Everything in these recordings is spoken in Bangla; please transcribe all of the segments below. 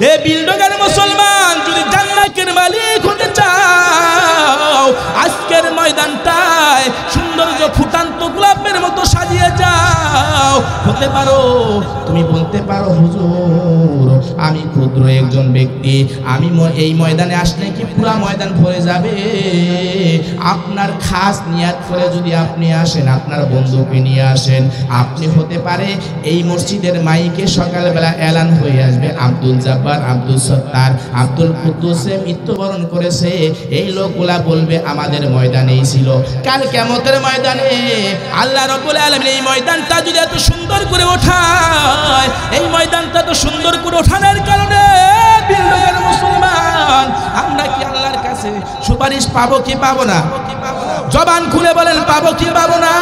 এ বিলডগার মুসলমান, যদি জান্নাতের মালিক হতে চাও, আজকের ময়দানটায় সৌন্দর্য ফুটান্ত গোলাপের মতো সাজিয়ে যাও। হতে পারো তুমি বলতে পারো, হুজুর আমি ক্ষুদ্র একজন ব্যক্তি, আমি এই ময়দানে আসলে কি পুরা ময়দান ভরে যাবে? আপনার খাস নিয়াত করে যদি আপনি আসেন, আপনার বন্ধুকে নিয়ে আসেন, আপনি হতে পারে এই মসজিদের মাইকে সকালবেলা এলান হয়ে আসবে, আব্দুল জব্বার, আব্দুল সত্তার, আব্দুল কুদ্দুসে মৃত্যুবরণ করেছে। এই লোকগুলা বলবে আমাদের ময়দানেই ছিল। কাল কিয়ামতের ময়দানে আল্লাহ রাব্বুল আলামিন এই ময়দানটা যদি এত সুন্দর করে ওঠায়, এই ময়দানটা তো সুন্দর করে ওঠানোর কারণে বিলডগার মুসলমান, আমরা কি আল্লাহর কাছে সুপারিশ পাবো কি পাবো না? জবান খুলে বলেন, পাবো কি পাবো না?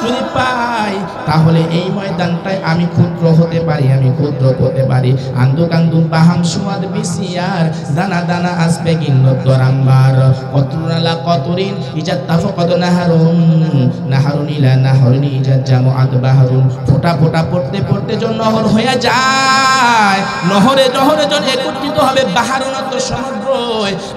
যদি পাই তাহলে এই ময়দানটায় আমি ক্ষুদ্র হতে পারি, আমি ক্ষুদ্র হতে পারি। আন্দু কান্দু বাহাম সুয়াদ বিসিয়ার দানা দানা আসবে গিন্নতরাম্বার কতরালা কতরিন ইজাত তাফাকাদ নাহারুন নাহারুন ইলা নাহারুন ইজাত জামআত বাহারুন। ফোঁটা ফোঁটা পড়তে পড়তে যখন নহর হয়ে যায়, নহরে নহরে যখন একত্রিত হবে বাহারুন, তো সমুদ্র,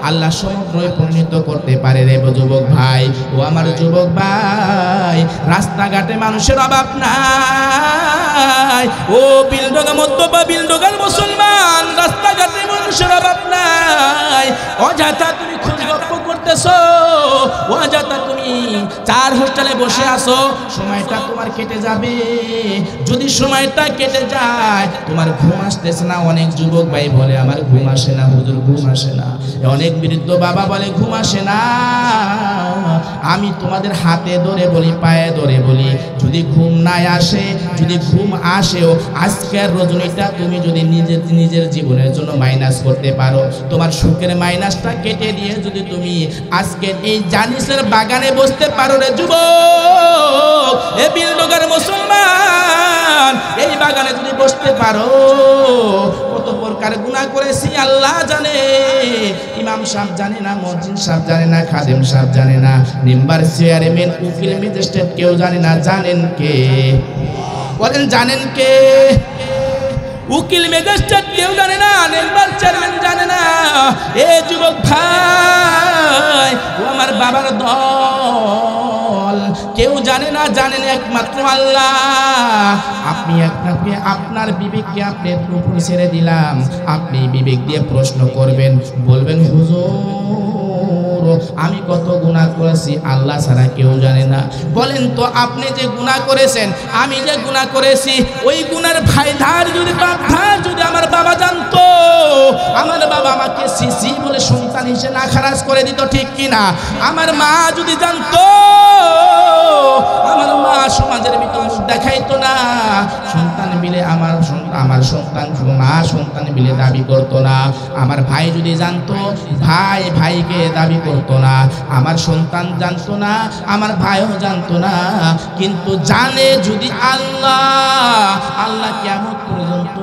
আল্লাহ সমুদ্রে পরিণত করতে পারে রে যুবক ভাই। ও আমার যুবক ভাই, রাস্তাঘাটে মানুষের অভাব নাই। ও বিলডগা মধ্যপা বিলডগার মুসলমান, রাস্তাঘাটে মানুষের অভাব নাই। অযথা তুমি খোঁজ গপ্প করতেছো, অযথা তুমি চার হোস্টেলে বসে আসো, সময়টা তোমার কেটে যাবে। যদি সময়টা কেটে যায়, তোমার ঘুম আসতেছে না। অনেক যুবক ভাই বলে আমার ঘুম আসে না হুজুর, ঘুম আসে না। অনেক বৃদ্ধ বাবা বলে ঘুম আসে না। আমি তোমাদের হাতে ধরে বলি, পায়ে ধরে বলি, যদি ঘুম না আসে, যদি ঘুম আসেও, আজকের রজনীটা তুমি যদি নিজের জীবনের জন্য মাইনাস করতে পারো, তোমার সুখের মাইনাসটা কেটে দিয়ে যদি তুমি আজকের এই জানিসের বাগানে বসতে পারো রে যুবক, এ বিলডগার মুসলমান, এই বাগানে যদি বসতে পারো, কত প্রকার গুনাহ করেছি আল্লাহ জানে, ইমাম সাহেব জানে না, মুয়াজ্জিন সাহেব জানে না, খাদেম সাহেব জানে না, মেম্বার চেয়ারম্যান উকিল ম্যাজিস্ট্রেট কেউ জানে না। জানেন কে? বলেন জানেন কে? উকিল ম্যাজিস্ট্রেট কেউ জানে না, মেম্বার চেয়ারম্যান জানে না। এ যুবক ভাই, ও আমার বাবার দল, কেউ জানে না, জানেন একমাত্র আল্লাহ। আপনি আপনার বিবেককে আপনি উপরে ছেড়ে দিলাম, আপনি বিবেক দিয়ে প্রশ্ন করবেন, বলবেন হুজুর আমি কত গুনাহ করেছি আল্লাহ ছাড়া কেউ জানে না। বলেন তো আপনি যে গুনাহ করেছেন, আমি যে গুনাহ করেছি, ওই গুনার ভাইধার যদি বাপধার যদি আমার বাবা জানতো, আমার বাবা আমাকে সিসি বলে সন্তান হিসেবে না খারাজ করে দিত, ঠিক কিনা? আমার মা যদি জানতো, আমার মা সমাজের ভিতর মুখ দেখাইতো না, সন্তান বিলে আমার সন্তান মা সন্তান বিলে দাবি করতো না। আমার ভাই যদি জানতো, ভাই ভাইকে দাবি করতো না। আমার সন্তান জানতো না, আমার ভাইও জানতো না। কিন্তু জানে যদি আল্লাহ কিয়ামত পর্যন্ত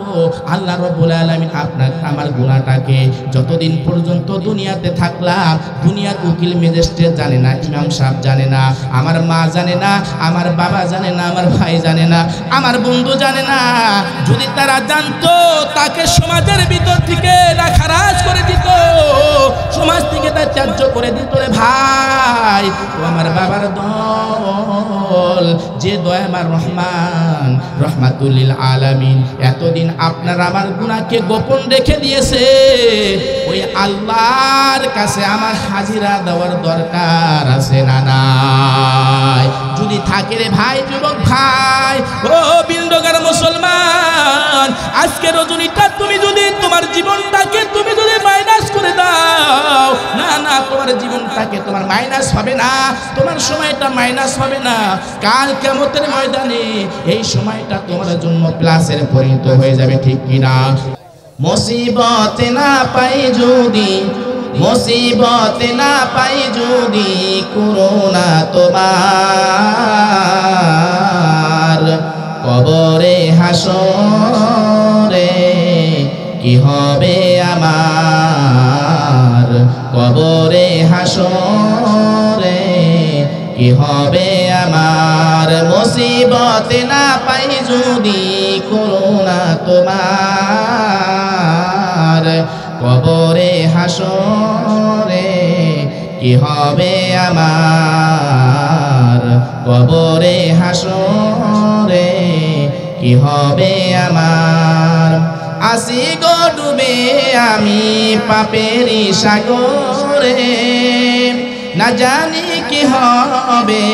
আল্লাহ রাব্বুল আলামিন আপনার আমার গুনাহটাকে, যতদিন পর্যন্ত দুনিয়াতে থাকলাম, দুনিয়ার উকিল ম্যাজিস্ট্রেট জানে না, ইমাম সাহেব জানে না, আমার মা জানে না, আমার বাবা জানে না, আমার ভাই জানে না, আমার বন্ধু জানে না। যদি তারা জানতো, তাকে সমাজের ভিতর থেকে খারাজ করে দিত, সমাজ থেকে তা ত্যায্য করে দিত রে ভাই। ও আমার বাবার দল, যে দয়াময় রহমান রহমাতুল লিল আলামিন এতদিন আপনার আমার গুনাহকে গোপন রেখে দিয়েছে, ওই আল্লাহর কাছে আমার হাজিরা দেওয়ার দরকার আছে না নাই? যদি থাকে রে ভাই, যুবক ভাই, ও বিলডগার মুসলমান, আজকে রজনীটা তুমি যদি তোমার জীবনটাকে তুমি যদি মাইনাস করে দাও, না তোমার জীবনটাকে তোমার মাইনাস হবে না, তোমার সময়টা মাইনাস হবে না। কাল কিয়ামতের ময়দানে এই সময়টা তোমার জন্য প্লাসের পরিণত হয়ে যাবে, ঠিক কিনা? মুসিবত না পাই যদি, মুসিবত না পাই যদি, করোনা তোমার কবরে হাসরে কি হবে আমার, কবরে হাসরে কি হবে আমার। মুসিবত না পাই যদি, করোনা তোমার কবরে হাসরে কি হবে আমার, কবরে হাসরে কি হবে আমার। আসি গো ডুবে আমি পাপেরি সাগরে, না জানি কি হবে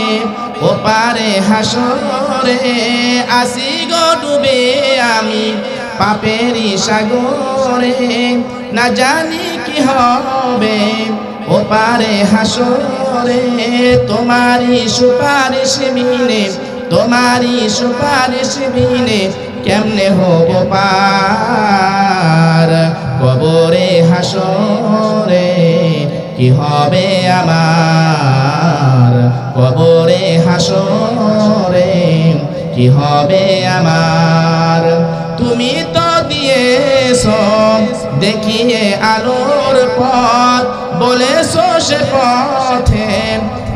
ওপারে হাসরে। আসি গো ডুবে আমি পাপেরি সাগরে, না জানি কি হবে ওপারে হাসরে। তোমারি সুপারিশ বিনে, তোমারি সুপারিশ বিনে কেমনে হব পার, কবরে হাসরে কি হবে আমার, কবরে হাসরে কি হবে আমার। তুমি তো দিয়েছো দেখিয়ে আলোর পথ, বলেছো সে পথে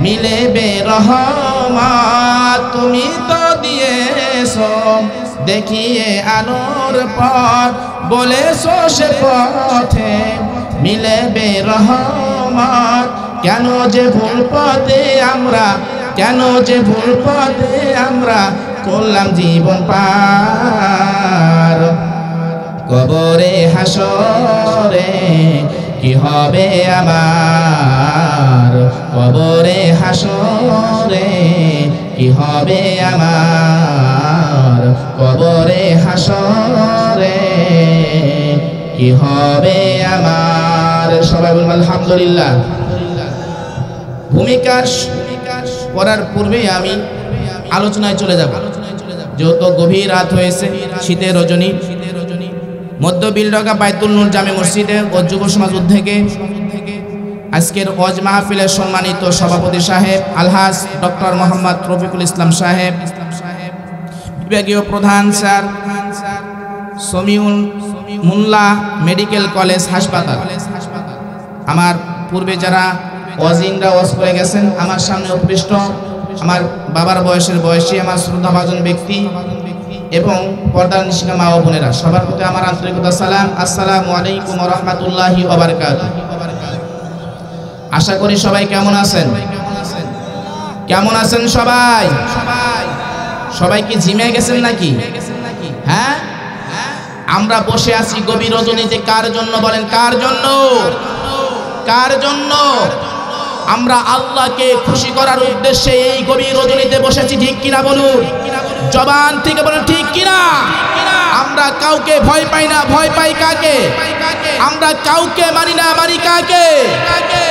মিলেবে রহমত। তুমি তো দিয়েছো দেখিয়ে আলোর পথ, বলেছো সে পথে মিলেবে রহমত। কেন যে ভুল পথে আমরা, কেন যে ভুল পথে আমরা করলাম জীবন পার, কবরে হাসরে কি হবে আমার, কবরে হাসরে কি হবে আমার, কবরে হাসরে কি হবে আমার। সবাই বলুন আলহামদুলিল্লাহ। ভূমিকা পড়ার পূর্বেই আমি আলোচনায় চলে যাব, যেহেতু গভীর রাত হয়েছে, শীতের রজনী। মধ্য বিলডাঙ্গা বাইতুল নূর জামে মসজিদে ও যুব সমাজ উদ্যোগে আজকের ওয়াজ মাহফিলের সম্মানিত সভাপতি সাহেব আলহাজ ডক্টর মোহাম্মদ রফিকুল ইসলাম সাহেব, বিভাগীয় প্রধান স্যার সমিউল মোল্লা মেডিকেল কলেজ হাসপাতাল, আমার পূর্বে যারা ওয়াজিনরা ওয়াজ করে গেছেন, আমার সামনে উপবিষ্ট আমার বাবার বয়সের বয়সী আমার শ্রদ্ধাভাজন ব্যক্তি এবং পর্দার নিশিকা মা ও বোনেরা, সবার প্রতি আমার আন্তরিকতা সালাম। আসসালামু আলাইকুম ওয়া রাহমাতুল্লাহি ওয়া বারাকাতুহু। আশা করি সবাই কেমন আছেন, কেমন আছেন সবাই? সবাই কি জিমে গেছেন নাকি? হ্যাঁ, আমরা বসে আছি গভীর রজনীতে কার জন্য বলেন? কার জন্য? কার জন্য? আমরা আল্লাহকে খুশি করার উদ্দেশ্যে এই গভীর রজনীতে বসেছি, ঠিক কিনা বলুন? জবান থেকে বলুন ঠিক কিনা? আমরা কাউকে ভয় পাই না, ভয় পাই কাকে? আমরা কাউকে মানি না, মানি কাকে?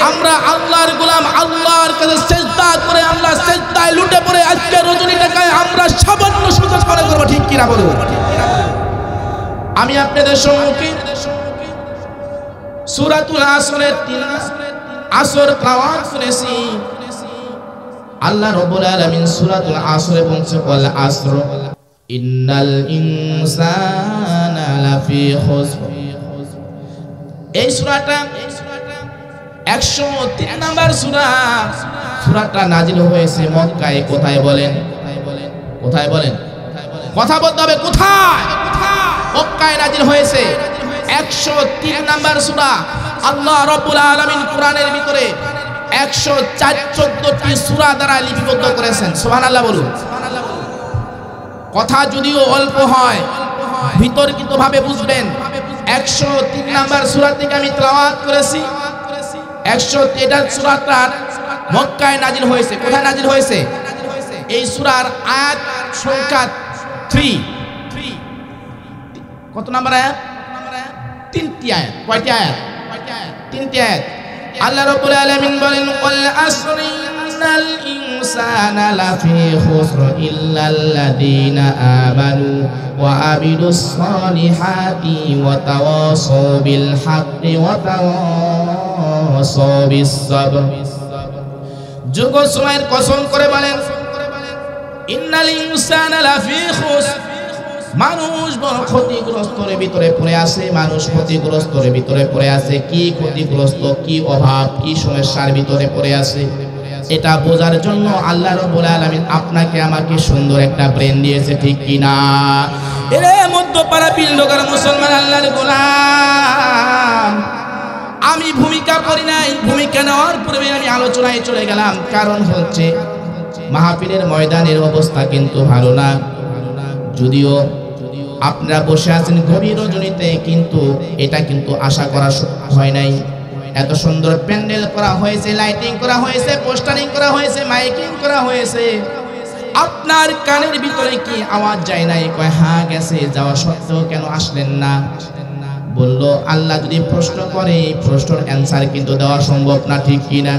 আমরা আল্লাহর গোলাম, আল্লাহর কাছে সিজদা করে, আমরা সিজদায় লুটে পড়ে আজকে রজনীটাকে আমরা সামান্য সুযোগ করে করব, ঠিক কিনা বলুন? আমি আপনাদের সম্মুখে সূরাতুল আসরের 3 আসর তেলাওয়াত করেছি। আল্লাহ রাব্বুল আলামিন সূরাতুল আসরে বলছে, ওয়াল আসর ইন্নাল ইনসানা লাফি খুসর। এই সূরাটা 103 নাম্বার সূরা। সূরাটা নাজিল হয়েছে মক্কায়। কোথায় বলেন? কোথায় বলেন? কথা বলতে হবে, কোথায়? মক্কায় নাজিল হয়েছে। 103 নাম্বার সূরা। আল্লাহ রাব্বুল আলামিন কোরআনের ভিতরে 114টি সূরা দ্বারা লিপিবদ্ধ করেছেন। সুবহানাল্লাহ বলুন। কথা যদিও অল্প হয়, বিতর্কিতভাবে বুঝবেন। 103 নাম্বার সূরা থেকে আমি তেলাওয়াত করেছি। 103টা সূরাটা মক্কায় নাজিল হয়েছে। কোথায় নাজিল হয়েছে? এই সূরার আয়াত সংখ্যা 3। কত নাম্বার আয়াত? 3টি আয়াত। কয়টি আয়াত? 3টি আয়াত। আল্লাহ রাব্বুল আলামিন বলেন, ওয়াল আসরি ইন্নাল ইনসানা লাফি খুসর ইল্লাল্লাযীনা আমানু ওয়া আমিলুস সালিহাতি ওয়া তাওয়াসাউ বিল হাক্কি ওয়া তাওয়াসাউ বিস সাবর। যুগ সময়ের কসম করে বলেন, ইন্নাল ইনসানা লাফি খুসর, মানুষ বড় ক্ষতিগ্রস্তর ভিতরে পড়ে আছে। মানুষ ক্ষতিগ্রস্তর ভিতরে পড়ে আছে। কি ক্ষতিগ্রস্ত, কি অভাব, কি সমস্যার ভিতরে পড়ে আছে, এটা বোঝার জন্য আল্লাহ রাব্বুল আলামিন আপনাকে আমাকে সুন্দর একটা ব্রেন দিয়েছে, ঠিক কিনা? এরে মধ্যপাড়া বিলডগার মুসলমান আল্লাহর গোলাম, পূর্বে আমি আলোচনায় চলে গেলাম, কারণ হচ্ছে মাহফিলের ময়দানের অবস্থা কিন্তু ভালো না। যদিও আপনারা বসে আছেন গভীর রজনীতে, কিন্তু এটা কিন্তু আশা করা হয় নাই। এত সুন্দর প্যান্ডেল করা হয়েছে, লাইটিং করা হয়েছে, পোস্টারিং করা হয়েছে, মাইকিং করা হয়েছে, আপনার কানের ভিতরে কি আওয়াজ যায় নাই? কয় হ্যাঁ গেছে, যাওয়া সত্ত্বেও কেন আসলেন না? বলল আল্লাহ যদি প্রশ্ন করে, এই প্রশ্নের অ্যান্সার কিন্তু দেওয়া সম্ভব না, ঠিক কিনা?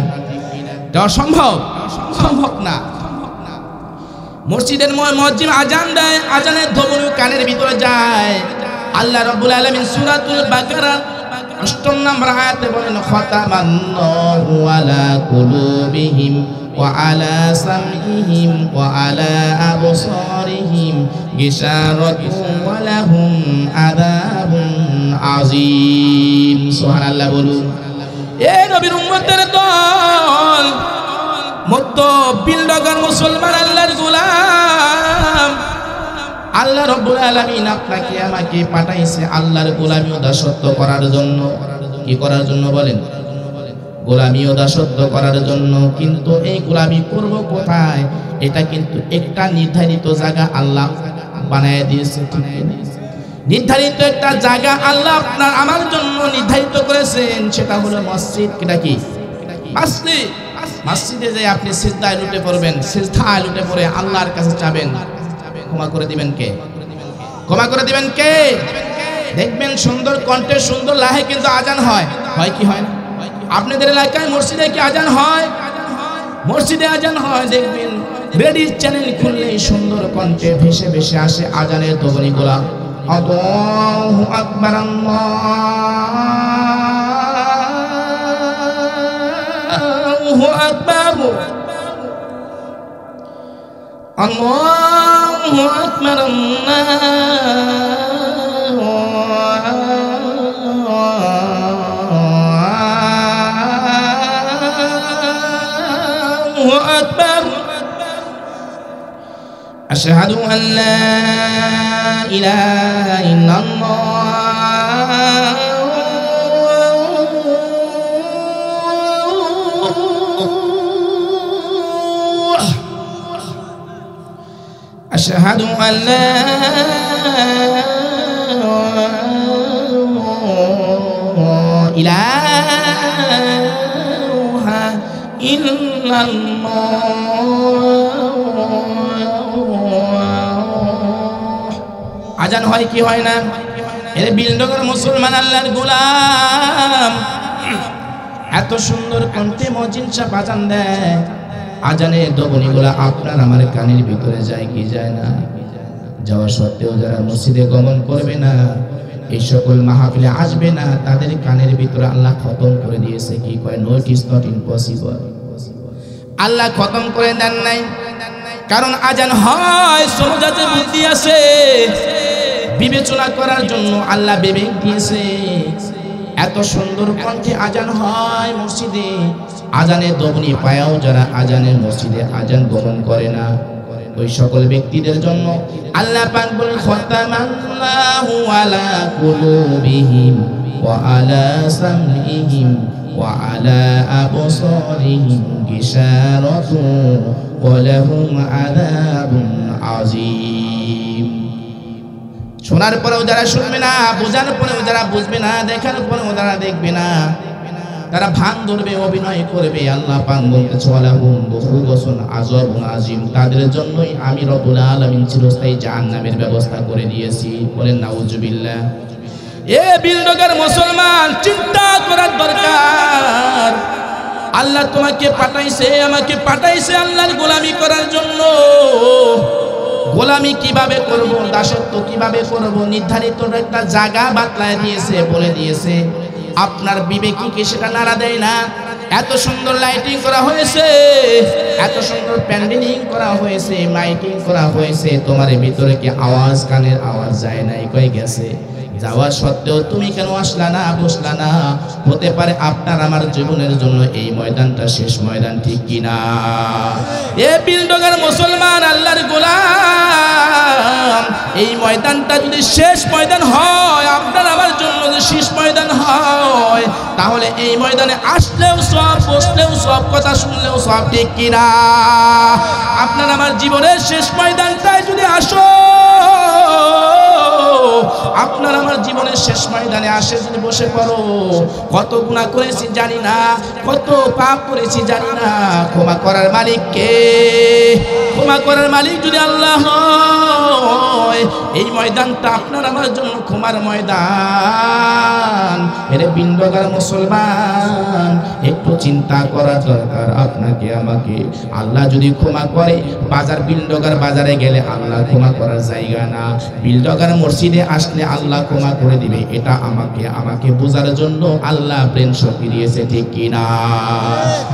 দেওয়া সম্ভব না। মসজিদের মুয়াজ্জিন আজান দেয়, আজানের ধ্বনি কানের ভিতরে যায়। আল্লাহ রাব্বুল আলামিন সূরাতুল বাকারা ৮ নম্বর আয়াতে বলেন, খাতামাল্লাহু আলা কুলুবিহিম ওয়া আলা সামইহিম ওয়া আলা আবসারিহিম গিশাওয়াতুন ওয়া লাহুম আযাবুন আযীম। সুবহানাল্লাহ বলুন। এ নবীর উম্মতের দল, মধ্য বিলডগার মুসলমান, আল্লাহর গোলাম, আল্লাহ রাব্বুল আলামিন আপনাকে আমাকে পাঠাইছে আল্লাহর গোলামি ও দাসত্ব করার জন্য। কি করার জন্য বলেন? গোলামি ও দাসত্ব করার জন্য। কিন্তু এই গোলামি করব কোথায়? এটা কিন্তু একটা নির্ধারিত জায়গা আল্লাহ বানায় দিয়েছে। নির্ধারিত একটা জায়গা আল্লাহ আপনার আমার জন্য নির্ধারিত করেছেন, সেটা হলো মসজিদ। এটা কি? মসজিদ। মসজিদে যে আপনি সিজদায় লুটে পড়বেন, সিজদায় লুটে পড়ে আল্লাহর কাছে চাবেন, ক্ষমা করে দিবেন কে? ক্ষমা করে দিবেন কে? দেখবেন সুন্দর কণ্ঠে সুন্দর লাহে কিন্তু আজান হয় কি হয় না? আপনাদের এলাকায় মসজিদে কি আজান হয়? মসজিদে আজান হয়। দেখবেন রেডিও চ্যানেল খুললে সুন্দর কণ্ঠে ভেসে ভেসে আসে আজানের ধ্বনিগুলা। আল্লাহু আকবার, আল্লাহু আকবার, আল্লাহু আকবার, আল্লাহু আকবার। আশহাদু আন লা ইলাহা ইল্লাল্লাহ, আশহাদু আন লা ইলাহা ইল্লাল্লাহ। আজান হয় কি হয় না? এর বিলডগার মুসলমান, আল্লাহর গোলাম, এত সুন্দর কণ্ঠে মুয়াজ্জিন সাহেব আজান দেয়। আজানের ধ্বনিগুলা আপনার আমার কানের ভিতরে যায় কি যায় না? যাওয়া সত্ত্বেও যারা মসজিদে গমন করবে না, এই সকল মাহফিলে আসবে না, তাদের কানের ভিতরে আল্লাহ খতম করে দিয়েছে। কি কয়? No, it is not impossible. Allah খতম করে দেন নাই, কারণ আজান হয় সমাজে বুদ্ধি আছে, বিবেচনা করার জন্য আল্লাহ বিবেক দিয়েছে। এত সুন্দর কণ্ঠে আজান হয় মসজিদে, আজানের ধ্বনি পায়াও যারা আজানের মসজিদে আজান গ্রহণ করে না, ওই সকল ব্যক্তিদের জন্য আল্লাহ পাক বলেন, খাতামাল্লাহু আলা কুলুবিহিম ওয়া আলা সামইহিম ওয়া আলা আবসারিহিম গিশাওয়াতুন ওয়া লাহুম আযাবুন আযীম। শোনার পরেও যারা শুনবে না, বোঝার পরেও যারা বুঝবে না, দেখার পরেও যারা দেখবে না, তারা ভান ধরবে, অভিনয় করবে। আল্লাহ পাক বলতেছে, ওয়ালাহুম বুখুরুন আযাবুন আযীম। তাদের জন্যই আমি রব্বুল আলামিন চিরস্থায়ী জাহান্নামের ব্যবস্থা করে দিয়েছি। বলেন নাউজুবিল্লাহ। এ বিলডগার মুসলমান, চিন্তা করার দরকার। আল্লাহ তোমাকে পাঠাইছে, আমাকে পাঠাইছে আল্লাহর গোলামি করার জন্য। গোলামি কিভাবে করব, দাসত্ব কিভাবে করব, নির্ধারিত একটা জায়গা বাতলায় দিয়েছে, বলে দিয়েছে। আপনার বিবেকী কি সেটা নাড়া দেয় না? এত সুন্দর লাইটিং করা হয়েছে, এত সুন্দর প্যান্ডেলিং করা হয়েছে, মাইকিং করা হয়েছে, তোমার ভিতরে কি আওয়াজ, কানের আওয়াজ যায় নাই? কই গেছে? যাওয়া সত্ত্বেও তুমি কেন আসলা না, বসলা না? হতে পারে আপনার আমার জীবনের জন্য এই ময়দানটা শেষ ময়দান, ঠিক কিনা? এ বিলডগার মুসলমান, আল্লাহর গোলাম, এই ময়দানটা যদি শেষ ময়দান হয়, আপনার আমার জন্য যদি শেষ ময়দান হয়, তাহলে এই ময়দানে আসলেও সব, বসলেও সব, কথা শুনলেও সব, ঠিক কিনা? আপনার আমার জীবনের শেষ ময়দানটায় যদি আসো, আপনার আমার জীবনের শেষ ময়দানে আসে যদি বসে পড়ো, কত গুনাহ করেছি জানি না, কত পাপ করেছি জানি না, ক্ষমা করার মালিক কে? ক্ষমা করার মালিক যদি আল্লাহ হয়, এই ময়দানটা আপনার আমার জন্য ক্ষমার ময়দান। এর বিন্দগার মুসলমান, একটু চিন্তা করা দরকার আপনাকে আমাকে। আল্লাহ যদি ক্ষমা করে, বাজার বিলডগার বাজারে গেলে আল্লাহ ক্ষমা করার জায়গা না, বিলডগার মসজিদে আসলে আল্লাহ ক্ষমা করে দিবে, এটা আমাকে বোঝার জন্য আল্লাহ প্রেম শক্তি দিয়েছে, ঠিক কিনা?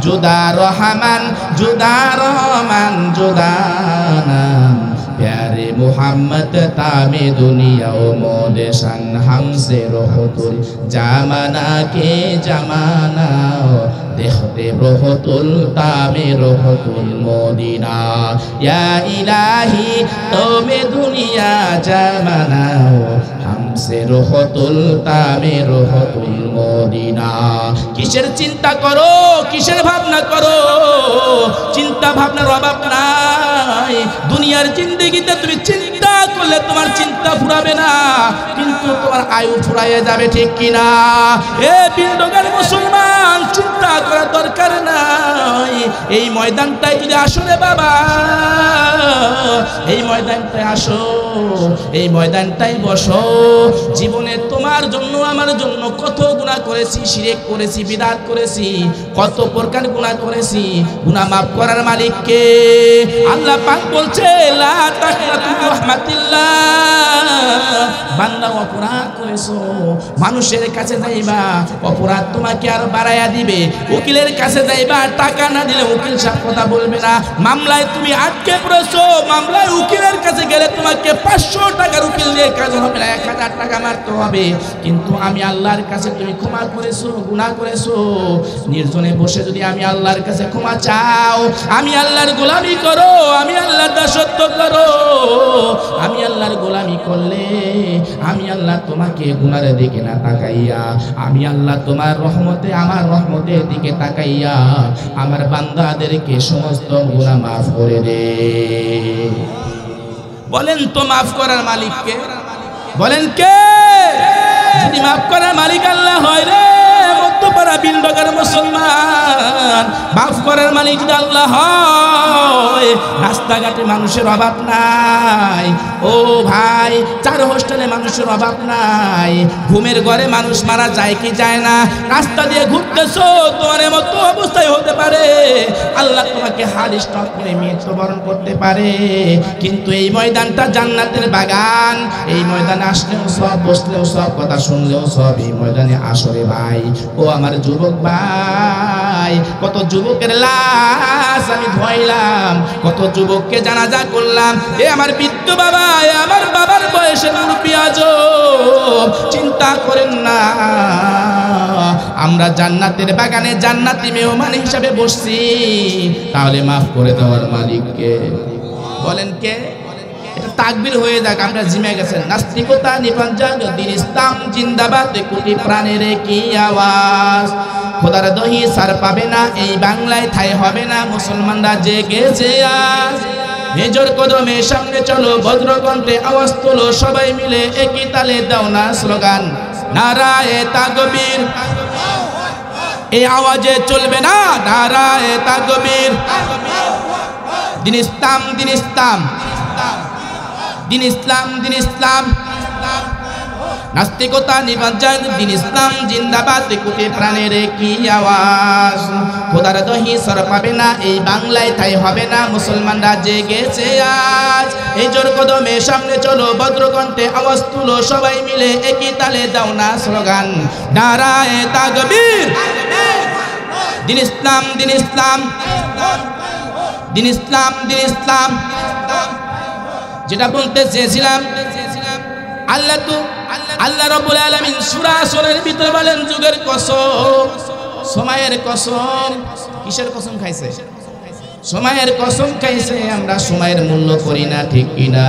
জুদা রহমান, জুদা রহমান, জুদা নাম प्यारे मोहम्मद तामे दुनिया ओ मोदेशन हमसे रोहतुल जामाना के जमाना देखते रोहतुल तामे रोहतुल मोदीना या इलाही तोमे दुनिया जमाना हमसे रोहतुल तामे रोहतुल मोदीना। কিসের চিন্তা করো, কিসের ভাবনা করো? চিন্তা ভাবনার অভাব নাই। দুনিয়ার জিন্দেগিতে তুমি চিন্তা করলে তোমার চিন্তা ফুরাবে না, কিন্তু তোমার আয়ু ফুরাইয়ে যাবে, ঠিক কিনা? এ বিলডগার মুসলমান, চিন্তা করার দরকার নাই। এই ময়দানটায় যদি আসো রে বাবা, এই ময়দানটায় আসো, এই ময়দানটায় বসো। জীবনে তোমার জন্য আমার জন্য কত গুনাহ করেছি, শিরক করেছি, বিদআত করেছি, কত প্রকার গুনাহ করেছি। গুনাহ মাফ করার মালিক কে? আল্লাহ পাক বলছে লা তাকনাতু রাহমাতিল্লাহ। বান্দা অপরাধ করেছো, মানুষের কাছে যাইবা, অপরাধ তোমাকে আর বাড়াইয়া দিবে। উকিলের কাছে যাইবা, টাকা না দিলে উকিল সাহেব কথা বলবে না। মামলায় তুমি আটকে পড়েছো, মামলায় উকিলের কাছে গেলে তোমাকে 500 টাকার উকিল দিয়ে কাজ হবে না, 1000 টাকা মারতে হবে। কিন্তু আমি আল্লাহর কাছে তুমি ক্ষমা করেছো, গুনাহ করেছো, নির্জনে বসে যদি আমি আল্লাহর কাছে ক্ষমা চাও, আমি আল্লাহর গোলামি করো, আমি আল্লাহর দাসত্ব করো, আমি আল্লাহর গোলামি করলে আমি আল্লাহ তোমাকে গুনাহের দিকে না তাকাইয়া, আমি আল্লাহ তোমার রহমতে, আমার রহমতের দিকে তাকাইয়া আমার বান্দাদেরকে সমস্ত গুনাহ মাফ করে দে। বলেন তো মাফ করার মালিক কে? বলেন কে? যদি মাফ করার মালিক আল্লাহ হয় রে মধ্যপাড়া বিলডগার মুসলমান, মাফ করার মালিক যদি আল্লাহ হয়, রাস্তাঘাটে মানুষের অভাব নাই। ও ভাই, 4 হোস্টেলে মানুষের অভাব নাই। ঘুমের ঘরে মানুষ মারা যায় কি যায় না? রাস্তা দিয়ে ঘুরতেছো, তোমার মতো অবস্থায় হতে পারে, আল্লাহ তোমাকে হার্ট স্ট্রোক করে মৃত্যুবরণ করতে পারে। কিন্তু এই ময়দানটা জান্নাতের বাগান, এই ময়দানে আসলেও সব, বসলেও সব, কথা শুনলেও সব। এই ময়দানে আসরে ভাই, ও আমার যুবক ভাই, কত যুবকের লাশ আমি ধোয়াইলাম, কত যুবককে জানাজা করলাম। এ আমার বৃদ্ধ বাবা, আমার বাবার বয়সের মুরব্বি আজব, চিন্তা করেন না, আমরা জান্নাতের বাগানে জান্নাতি মেহমান হিসাবে বসছি। তাহলে মাফ করে দেওয়ার মালিককে বলেন কে? এটা তাকবীর হয়ে যাক, আমরা জিমে গেছেন। নাস্তিকতা নিপান যাক, দিন ইসলাম জিন্দাবাদ, কোটি প্রাণের কি আওয়াজ। খোদার দহি সার পাবে না, এই বাংলায় ঠাই হবে না, মুসলমানরা জেগেছে আজ। মেজর কদমে সামনে চলো, ভদ্রকণ্ঠে আওয়াজ তোলো, সবাই মিলে একই তালে দাও না স্লোগান, নারায়ে তাকবীর। এই আওয়াজে চলবে না, নারায়ে তাকবীর। দিন ইসলাম, দিন ইসলাম, দিন ইসলাম, দিন ইসলাম। নাস্তিকতা নিবাঞ্জন, দিন ইসলাম জিন্দাবাদ, কোটি প্রাণের কি আওয়াজ। খোদার দহি সর পাবে না, এই বাংলায় ঠাই হবে না, মুসলমানরা জেগেছে আজ। এই জোর কদমে সামনে চলো, ভদ্রকণ্ঠে আওয়াজ তুলো, সবাই মিলে একই তালে দাও না স্লোগান, নারায়ে তাকবীর। দিন ইসলাম, দিন ইসলাম, দিন ইসলাম, দিন ইসলাম। যেটা বলতে চেয়েছিলাম, আল্লাহ রাব্বুল আলামিন সূরা আসরের ভিতরে বলেন, যুগের কসম, সময়ের কসম। কিসের কসম খাইছে? সময়ের কসম খাইছে। আমরা সময়ের মূল্য করি না, ঠিক কিনা?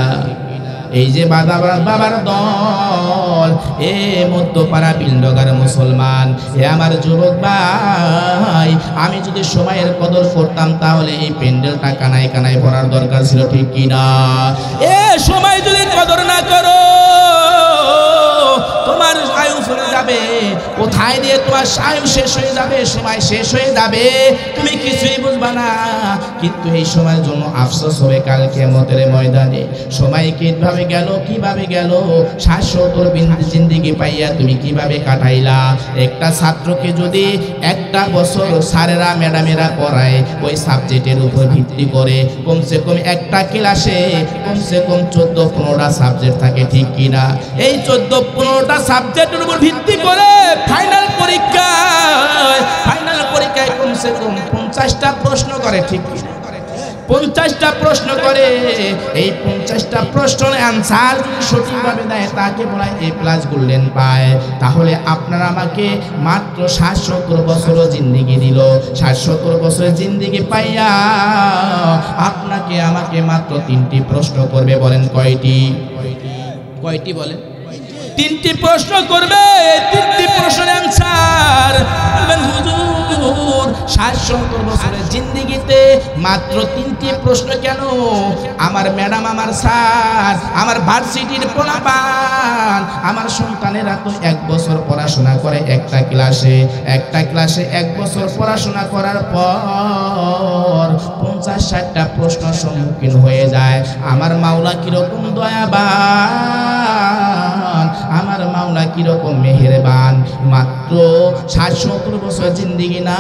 এই যে বাবার দল, এ মধ্যপাড়া বিলডগার মুসলমান, এ আমার যুবক ভাই, আমি যদি সময়ের কদর করতাম তাহলে এই প্যান্ডেলটা কানায় কানায় ভরার দরকার ছিল, ঠিক কিনা? এ সময় যদি কদর না করো তোমার আয়ু চলে যাবে, কোথায় দিয়ে তোমার আয়ু শেষ হয়ে যাবে, সময় শেষ হয়ে যাবে, তুমি কিছুই বুঝবা না। কিন্তু এই সময়ের জন্য আফসোস হবে কাল কিয়ামতের ময়দানে। সময় কিভাবে গেল, কিভাবে গেল, ৭৭ জিন্দেগি পাইয়া তুমি কিভাবে কাটাইলা? একটা ছাত্রকে যদি একটা বছর স্যারেরা ম্যাডামেরা পড়ায় ওই সাবজেক্টের উপর ভিত্তি করে কমসে কম একটা ক্লাসে কমসে কম ১৪-১৫টা সাবজেক্ট থাকে, ঠিক কিনা? এই ১৪-১৫টা সাবজেক্টের উপর ভিত্তি করে ফাইনাল পরীক্ষায় কমসে কম 50টা প্রশ্ন করে, ঠিক কিনা? 50টা প্রশ্ন করে। এই 50টা প্রশ্নের অ্যান্সার যদি সঠিকভাবে দেয় তাকে বলা A+ গোল্ডেন পায়। তাহলে আপনারা আমাকে মাত্র ৭৭ বছর জিন্দেগি দিল, ৭৭ বছরের জিন্দেগি পাইয়া আপনাকে আমাকে মাত্র 3টি প্রশ্ন করবে। বলেন কয়টি? কয়টি বলেন? 3টি প্রশ্ন করবে। 3টি প্রশ্নের অ্যান্সার বলবেন হুজুর ৭৭ বছরের জিন্দেগিতে মাত্র 3টি প্রশ্ন কেন? আমার ম্যাডাম, আমার স্যার, আমার ভার্সিটির পোলাপান, আমার সন্তানেরা তো 1 বছর পড়াশোনা করে একটা ক্লাসে 1 বছর পড়াশোনা করার পর 50-60টা প্রশ্ন সম্মুখীন হয়ে যায়। আমার মাওলা কিরকম দয়াবান, আমার মাওলা কিরকম মেহেরবান। মাত্র ৭৭ বছর জিন্দেগি না,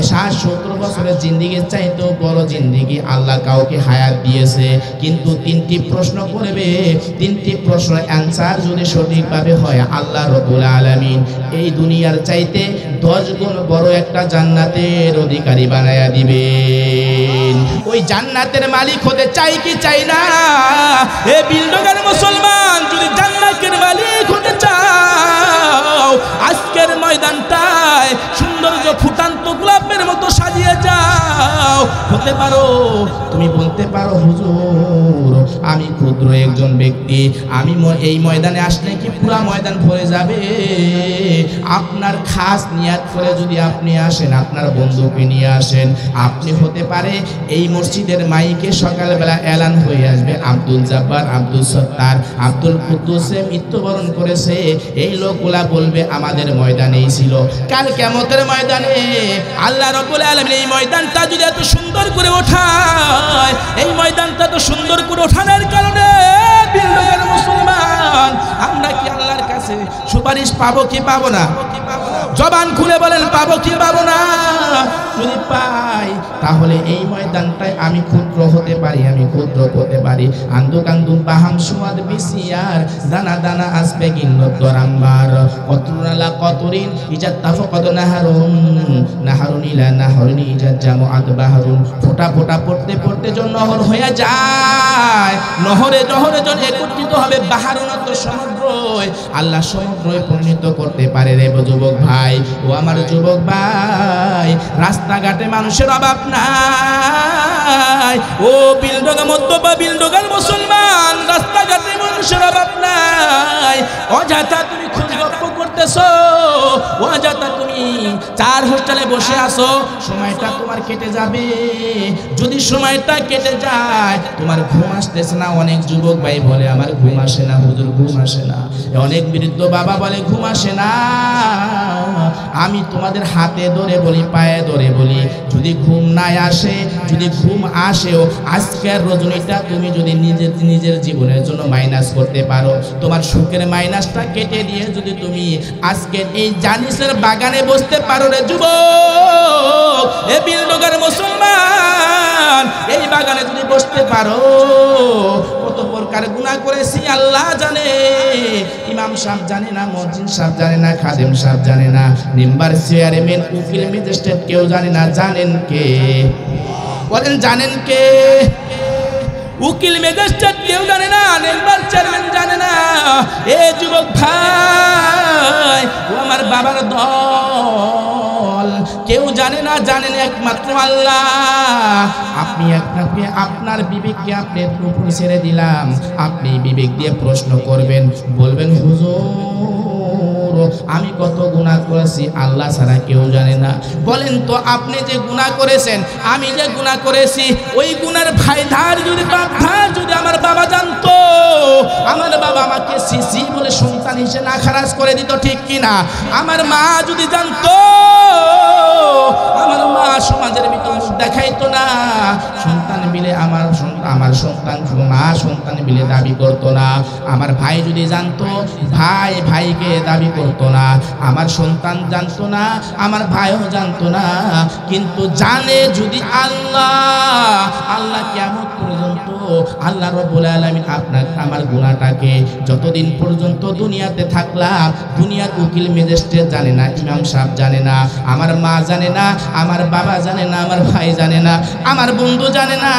৭৭ বছরের জিন্দেগির চাইতেও বড় জিন্দেগি আল্লাহ কাউকে হায়াত দিয়েছে। কিন্তু 3টি প্রশ্ন করবে, 3টি প্রশ্নের অ্যান্সার যদি সঠিকভাবে হয় আল্লাহ রাব্বুল আলামিন এই দুনিয়ার চাইতে 10 গুণ বড় একটা জান্নাতের অধিকারী বানায়া দিবেন। ওই জান্নাতের মালিক হতে চাই কি চাই না? এ বিলডগার মুসলমান, যদি জান্নাতের মালিক হতে চাও আজকের ময়দানটায় সৌন্দর্য ফুটান্ত গোলাপের মতো সাজিয়ে যাও। হতে পারো তুমি বলতে পারো হুজুর আমি ক্ষুদ্র একজন ব্যক্তি, আমি এই ময়দানে আসলে কি পুরা ময়দান ভরে যাবে? আপনার খাস নিয়াত করে যদি আপনি আসেন, আপনার বন্ধুকে নিয়ে আসেন, আপনি হতে পারে এই মসজিদের মাইকে সকালবেলা এলান হয়ে আসবে আব্দুল জব্বার, আব্দুল সত্তার, আব্দুল কুদ্দুসে মৃত্যুবরণ করেছে। এই লোকগুলা বলবে আমাদের ময়দানেই ছিল। কাল কিয়ামতের ময়দানে আল্লাহ রাব্বুল আলামিন এই ময়দানটা যদি এত সুন্দর করে ওঠায়, এই ময়দানটা তো সুন্দর করে ওঠানোর কারণে বিলডগার মুসলমান আমরা কি আল্লাহর কাছে সুপারিশ পাবো কি পাবো না? জবান খুলে বলেন পাবো কি পাবো না? যদি পাই তাহলে এই ময়দানটায় আমি ক্ষুদ্র হতে পারি, আমি ক্ষুদ্র হতে পারি। আন্দুক আন্দুক বাহাম সুয়াদ বিসিয়ার দানা দানা আসবে গিন্নতরাম্বার কতরুনালা কতরিন ইজাত তাফাকাদ নাহারুন নাহারুন ইলা নাহারুন ইজাত জামুআত বাহারুন। ফোঁটা ফোঁটা পড়তে পড়তে যখন নহর হয়ে যায়, নহরে নহরে যখন একত্রিত হবে বাহারুন তো সমুদ্র, আল্লাহ সমুদ্রে পরিণত করতে পারে রে যুবক ভাই। ও আমার যুবক ভাই, রাস্তাঘাটে মানুষের অভাব নাই। ও বিলডগা মধ্যপা বিলডগার মুসলমান, রাস্তাঘাটে মানুষের অভাব নাই। অযথা তুমি খোঁজ গপ্প করতেছো, অযথা তুমি 4 হোস্টেলে বসে আসো, সময়টা তোমার কেটে যাবে। যদি সময়টা কেটে যায় তোমার ঘুম আসতেছে না। অনেক যুবক ভাই বলে আমার ঘুম আসে না হুজুর, ঘুম আসে না। অনেক বৃদ্ধ বাবা বলে ঘুম আসে না। আমি তোমাদের হাতে ধরে বলি, পায়ে ধরে বলি, যদি ঘুম না আসে, যদি ঘুম আসেও আজকের রজনীটা তুমি যদি নিজের জীবনের জন্য মাইনাস করতে পারো, তোমার সুখের মাইনাসটা কেটে দিয়ে যদি তুমি আজকের এই জানিসের বাগানে বসতে পারো রে যুবক, এ বিলডগার মুসলমান, এই বাগানে যদি বসতে পারো, কত প্রকার গুনাহ করেছি আল্লাহ জানে, ইমাম সাহেব জানে না, মসজিদ সাহেব জানে না, খাদেম সাহেব জানে না, মেম্বার চেয়ারম্যান উকিল ম্যাজিস্ট্রেট কেউ জানে না। জানেন কে? বলেন জানেন কে? উকিল ম্যাজিস্ট্রেট কেউ জানে না, মেম্বার চেয়ারম্যান জানে না। এ যুবক ভাই, ও আমার বাবার দল, কেউ জানে না, জানেন একমাত্র আল্লাহ। আপনি আপনার বিবেককে আপনি উপরে ছেড়ে দিলাম, আপনি বিবেক দিয়ে প্রশ্ন করবেন, বলবেন হুজুর আমি কত গুনাহ করেছি আল্লাহ ছাড়া কেউ জানে না। বলেন তো আপনি যে গুনাহ করেছেন, আমি যে গুনাহ করেছি, ওই গুনার ভাইধার যদি বাপধার যদি আমার বাবা জানতো, আমার বাবা আমাকে সিসি বলে সন্তান হিসেবে না খারাজ করে দিত, ঠিক কিনা? আমার মা যদি জানতো, আমার মা সমাজের ভিতর দেখাইতো না, সন্তান বিলে আমার সন্তান মা সন্তান বিলে দাবি করতো না। আমার ভাই যদি জানতো, ভাই ভাইকে দাবি করতো না। আমার সন্তান জানতো না, আমার ভাইও জানতো না। কিন্তু জানে যদি আল্লাহ কিয়ামত পর্যন্ত আল্লাহ রাব্বুল আলামিন আপনার আমার গুনাহটাকে যতদিন পর্যন্ত দুনিয়াতে থাকলাম, দুনিয়ার উকিল ম্যাজিস্ট্রেট জানে না, ইমাম সাহেব জানে না, আমার মা জানে না, আমার বাবা জানে না, আমার ভাই জানে না, আমার বন্ধু জানে না।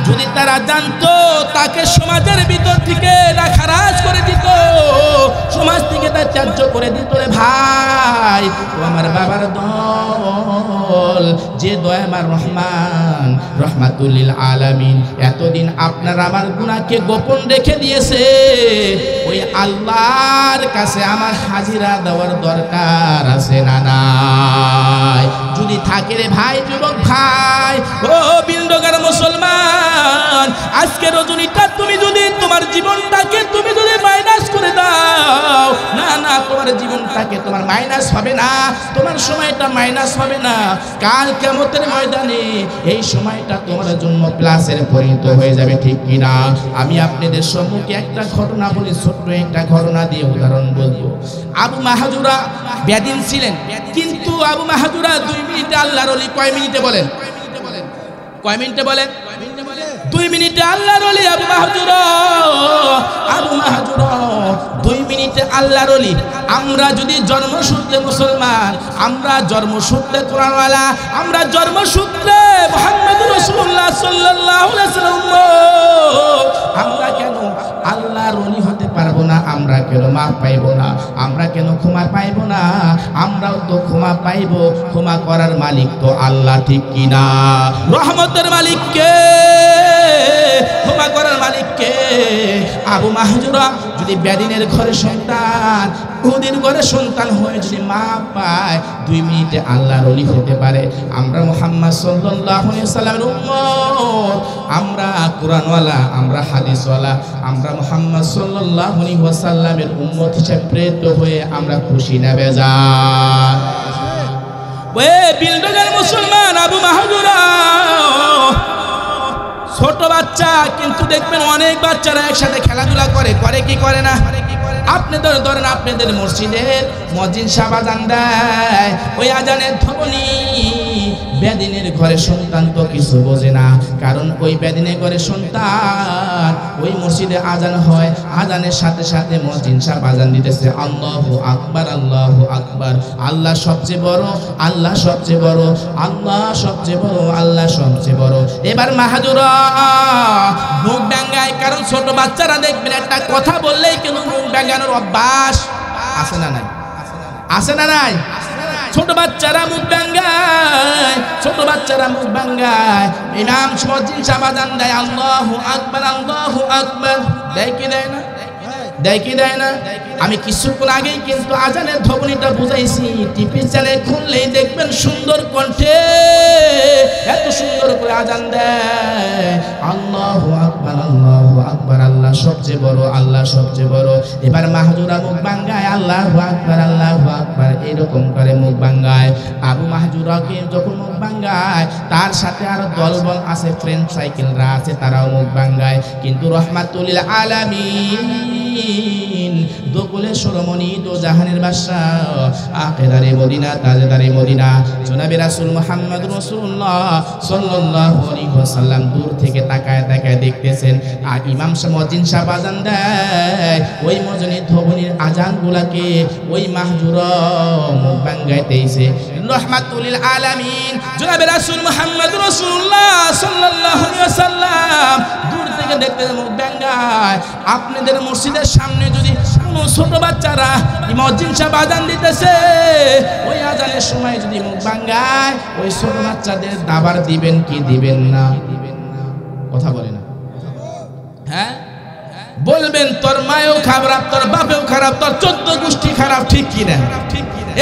যদি তারা জানতো, তাকে সমাজের ভিতর থেকে খারাজ করে দিত, সমাজ থেকে তার ত্যায্য করে দিত। রে ভাই, ও আমার বাবার দল, যে দয়াময় রহমান রহমাতুল লিল আলামিন এতদিন আপনার আমার গুনাহকে গোপন রেখে দিয়েছে, ওই আল্লাহর কাছে আমার হাজিরা দেওয়ার দরকার আছে না নাই? যদি থাকে রে ভাই, যুবক ভাই, ও বিলডগার মুসলমান, আজকে রজনীটা তুমি যদি তোমার জীবনটাকে তুমি যদি মাইনাস করে দাও, না না, তোমার জীবনটাকে তোমার মাইনাস হবে না, তোমার সময়টা মাইনাস হবে না। কাল কিয়ামতের ময়দানে এই সময়টা তোমার জন্য প্লাসের পরিণত হয়ে যাবে, ঠিক কিনা? আমি আপনাদের সম্মুখে একটা ঘটনা বলি, ছোট্ট একটা ঘটনা দিয়ে উদাহরণ বলবো। আবু মাহাজুরা বেদিন ছিলেন, কিন্তু আবু মাহাজুরা 2 মিনিটে আল্লাহর ওলি। কয় মিনিটে বলেন? কয় মিনিটে বলেন? 2 মিনিটে আল্লাহর ওলি আবু মাহাজুরা। 2 মিনিটে আল্লাহর ওলি। আমরা যদি জন্মসূত্রে মুসলমান, আমরা জন্মসূত্রে কোরআনওয়ালা, আমরা জন্মসূত্রে মুহাম্মদুর রাসূলুল্লাহ সাল্লাল্লাহু আলাইহি ওয়াসাল্লাম, আমরা কেন আল্লাহর ওলি হতে পারবো না? আমরা কেন মাফ পাইবো না? আমরা কেন ক্ষমা পাইবো না? আমরাও তো ক্ষমা পাইবো, ক্ষমা করার মালিক তো আল্লাহ, ঠিক কিনা? রহমতের মালিক কে? ক্ষমা করার মালিক কে? আবু মাহজুরা যদি বেদিনের ঘরে সন্তান, উহুদের ঘরে সন্তান হয়ে যদি মা পায়, 2 মিনিটে আল্লাহর ওলি হতে পারে। আমরা মুহাম্মদ সাল্লাল্লাহু আলাইহি ওয়াসাল্লামের উম্মত, আমরা কোরআনওয়ালা, আমরা হাদিসওয়ালা, আমরা মুহাম্মদ সাল্লাল্লাহু আলাইহি ওয়াসাল্লামের উম্মত হিসেবে প্রেরিত হয়ে আমরা খুশি না বেজার? ওই বিলডগার মুসলমান আবু মাহজুরা ছোট বাচ্চা, কিন্তু দেখবেন অনেক বাচ্চারা একসাথে খেলাধুলা করে, করে কি করে না? আপনাদের ধরেন আপনাদের মসজিদের মুয়াজ্জিন সাহেব আযান দেয়, ওই আযানের ধ্বনি বেদিনের ঘরে সন্তান তো কিছু বোঝে না, কারণ ওই বেদিনের ঘরে সন্তান, ওই মসজিদে আযান হয়, আযানের সাথে সাথে মুয়াজ্জিন সাহেব আযান দিতেছে, আল্লাহু আকবার, আল্লাহু আকবার, আল্লাহ সবচেয়ে বড়, আল্লাহ সবচেয়ে বড়, আল্লাহ সবচেয়ে বড়, আল্লাহ সবচেয়ে বড়। এবার মাহাজুরা মুখ ডাঙ্গায়, কারণ ছোট বাচ্চারা দেখবেন একটা কথা বললেই কিন্তু মুখ ডাঙ্গানোর অভ্যাস আছে না নাই? আছে না নাই? ছোট বাচ্চারা মুখ ডাঙ্গায়, ছোট বাচ্চারা মুখ ডাঙ্গায়। ইমাম মুয়াজ্জিন সাহেব আযান দেয়, আল্লাহু আকবার, আল্লাহু আকবার, দেয় কি দেয় না? দেয় কি দেয় না? আমি কিছুক্ষণ আগেই কিন্তু আযানের ধ্বনিটা বুঝাইছি, টিভি চ্যানেল খুললেই দেখবেন সুন্দর কণ্ঠে এত সুন্দর করে আযান দেয়, আল্লাহু আকবার, আল্লাহু আকবার, আল্লাহ সবচেয়ে বড়, আল্লাহ সবচেয়ে বড়। এবার মাহজুরা মুখ ভাঙ্গায়, আল্লাহু আকবার, আল্লাহু আকবার, এরকম করে মুখ ভাঙ্গায়। আবু মাহজুরাকে যখন মুখ ভাঙ্গায়, তার সাথে আরো দলবল আছে, ফ্রেন্ড সাইকেলরা আছে, তারাও মুখ ভাঙ্গায়। কিন্তু রহমাতুল লিল আলামিন, দোকুলের শিরোমণি, দো জাহানের বাদশাহ, আকিদারে মদিনা, তাজদারে মদিনা, জনাবে রাসূল মুহাম্মদ রাসূলুল্লাহ সাল্লাল্লাহু আলাইহি ওয়াসাল্লাম দূর থেকে তাকায় তাকায় দেখতেছেন, আর ইমাম মুয়াজ্জিন সাহেব আযান দেয়, ওই মজনির ধ্বনির আযানগুলোকে ওই মাহজুরা মুখ ভাঙ্গাইতেছে। রহমাতুল লিল আলামিন জনাবে রাসূল মুহাম্মদ রাসূলুল্লাহ সাল্লাল্লাহু আলাইহি ওয়াসাল্লাম দূর থেকে দেখতে মুখ ভাঙ্গায়। আপনাদের মসজিদের সামনে যদি কোনো ছোট বাচ্চারা মুয়াজ্জিন সাহেব আযান দিতেছে, ওই আযানের সময় যদি মুখ ভাঙ্গায়, ওই ছোট বাচ্চাদের দাবার দিবেন কি দিবেন না? কথা বলে না। হ্যাঁ, বলবেন তোর মায়েও খারাপ, তোর বাপেও খারাপ, তোর 14 গোষ্ঠী খারাপ, ঠিক কি না?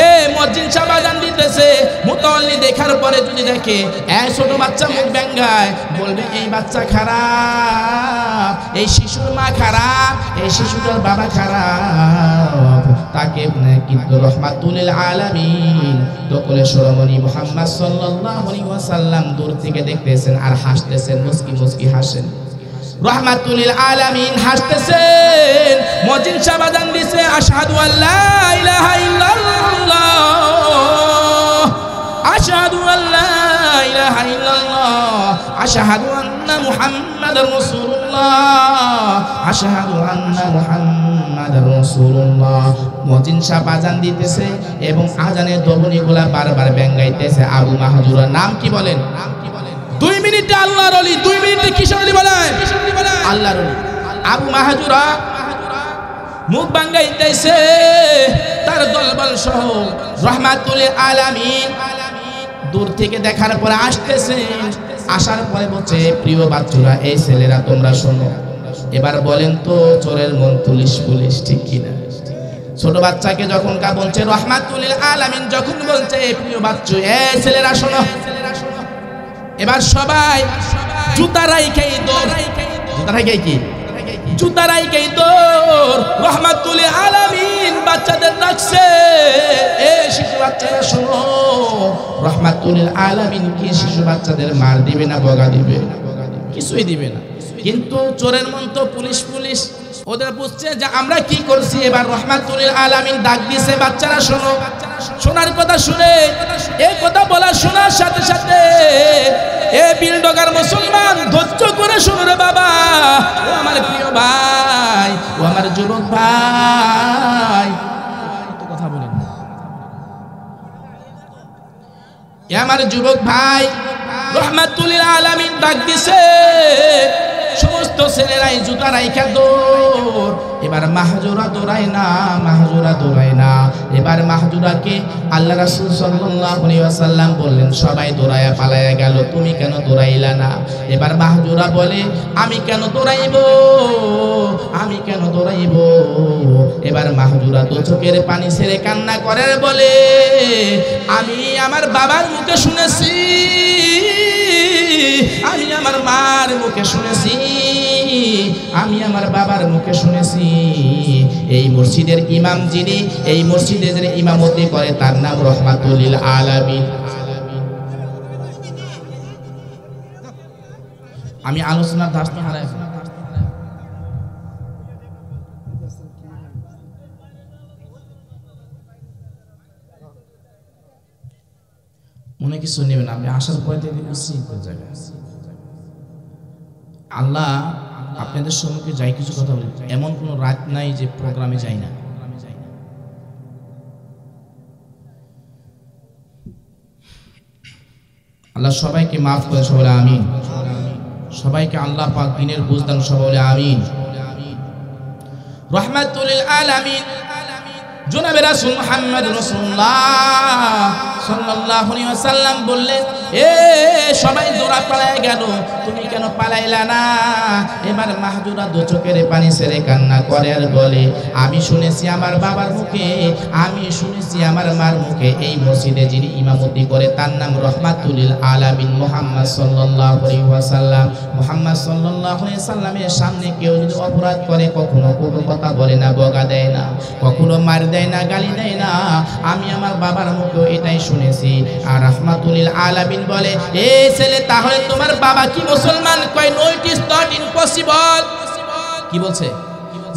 এ মুয়াজ্জিন সাহেব আযান দিতেছে, মুতাওয়াল্লি দেখার পরে যদি দেখে এই ছোট বাচ্চা মুখ ব্যাঙ্গায়, বলবে এই বাচ্চা খারাপ, এই শিশুর মা খারাপ, এই শিশুটার বাবা খারাপ, তাকে কিন্তু রহমাতুল লিল আলামিন তকলে শরমনি মুহাম্মদ সাল্লাল্লাহু আলাইহি ওয়াসাল্লাম দূর থেকে দেখতেছেন আর হাসতেছেন, মুস্কি মুস্কি হাসেন। রহমাতুল লিল আলামিন হাসতেছেন। মুয়াজ্জিন সাহেব আযান দিছে, আশহাদু আল্লা ইলাহা ইল্লাল্লাহ, আশহাদু আল্লা ইলাহা ইল্লাল্লাহ, আশহাদু আন্না মুহাম্মাদার রাসূলুল্লাহ, আশহাদু আন্না মুহাম্মাদার রাসূলুল্লাহ। মুয়াজ্জিন সাহেব আযান দিতেছে এবং আযানের ধ্বনিগুলা বারবার ব্যাঙ্গাইতেছে। আবু মাহজুরা নাম কি বলেন? 2 মিনিটে আল্লাহর ওলি, 2 মিনিটে কিসের ওলি বলেন? আল্লাহর ওলি। আবু মাহজুরা মুখ বাঙ্গাইতেছে, তার দলবল সহ রহমাতুল লিল আলামিন দূর থেকে দেখার পরে আসতেছে। আসার পরে বলছে, প্রিয় বাচ্চারা, এই ছেলেরা তোমরা শোনো, এবার বলেন তো চোরের মন পুলিশ পুলিশ, ঠিক কিনা? ছোট বাচ্চাকে যখন কা বলছে রহমাতুল লিল আলামিন, যখন বলছে প্রিয় বাচ্চা, এই ছেলেরা শোনো, এবার সবাই জুতা রাইখাই দৌড়, জুতা রাইখাই কি? জুতা রাইখাই দৌড়। রহমাতুল লিল আলামিন বাচ্চাদের ডাকছে, এ শিশু বাচ্চারা শোনো, রহমাতুল লিল আলামিন কি শিশু বাচ্চাদের মার দিবে না বকা দিবে? কিছুই দিবে না। কিন্তু চোরের মন তো পুলিশ পুলিশ, ওদের বুঝছে যে আমরা কি করছি। এবার রহমাতুল লিল আলামিন ডাক দিছে, বাচ্চারা শোনো। শোনার কথা শুনে, এই কথা বলার শোনার সাথে সাথে এ বিলডগার মুসলমান ধৈর্য করে শোনো রে বাবা, ও আমার প্রিয় ভাই, ও আমার যুবক ভাই, কথা বলেন, এ আমার যুবক ভাই। রহমাতুল লিল আলামিন ডাক দিছে, সমস্ত ছেলেরাই জুতা রাইখা দৌড়। এবার মাহজুরা দৌড়ায় না, মাহজুরা দৌড়ায় না। এবার মাহজুরাকে আল্লাহ রাসূল সাল্লাল্লাহু আলাইহি ওয়াসাল্লাম বললেন, সবাই দৌড়ায়া পালায়া গেল, তুমি কেন দৌড়াইলা না? এবার মাহজুরা বলে, আমি কেন দৌড়াইব, আমি কেন দৌড়াইব? এবার মাহজুরা দু চোখের পানি ছেড়ে কান্না করে বলে, আমি আমার বাবার মুখে শুনেছি, আমি আমার মার মুখে শুনেছি, আমি আমার বাবার মুখে শুনেছি, এই মসজিদের ইমাম যিনি, এই মসজিদে যিনি ইমামতি করে, তার নাম রহমাতুল লিল আলামিন। আমি আলোচনার ধারণ হারাই ফেলি। মনে কিছু নেবেন, আপনি আসার পরে থেকে জায়গায় আল্লাহ আপনাদের সম্মুখে যাই কিছু কথা বলি, এমন কোনো রাত নাই যে প্রোগ্রামে যাই না। আল্লাহ সবাইকে মাফ করে, সবাই আমিন। সবাইকে আল্লাহ পাক দ্বীনের বুঝদান, সবাই আমিন। রহমাতুল লিল আলামিন জনাবে রাসূল মুহাম্মদ রাসূলুল্লাহ সাল্লাল্লাহু আলাইহি ওয়াসাল্লাম বললেন, এ সবাই দৌড়া পালায় গেল, তুমি কেন পালাইলা না? এবার মাহজুরা দু চোখের পানি ছেড়ে কান্না করে আর বলে, আমি শুনেছি আমার বাবার মুখে, আমি শুনেছি আমার মার মুখে, এই মসজিদে যিনি ইমামতি করে তার নাম রহমাতুল লিল আলামিন মুহাম্মদ সাল্লাল্লাহু আলাইহি ওয়াসাল্লাম। মুহাম্মদ সাল্লাল্লাহু আলাইহি ওয়াসাল্লামের সামনে কেউ যদি অপরাধ করে, কখনো কোনো কথা বলে না, বকা দেয় না, কখনো মার দেয় না, গালি দেয় না, আমি আমার বাবার মুখে এটাই শুনেছি। আর রহমাতুল লিল আলামিন বলে, এ ছেলে, তাহলে তোমার বাবা কি মুসলমান? কয়, no, it is not impossible. কি বলছে?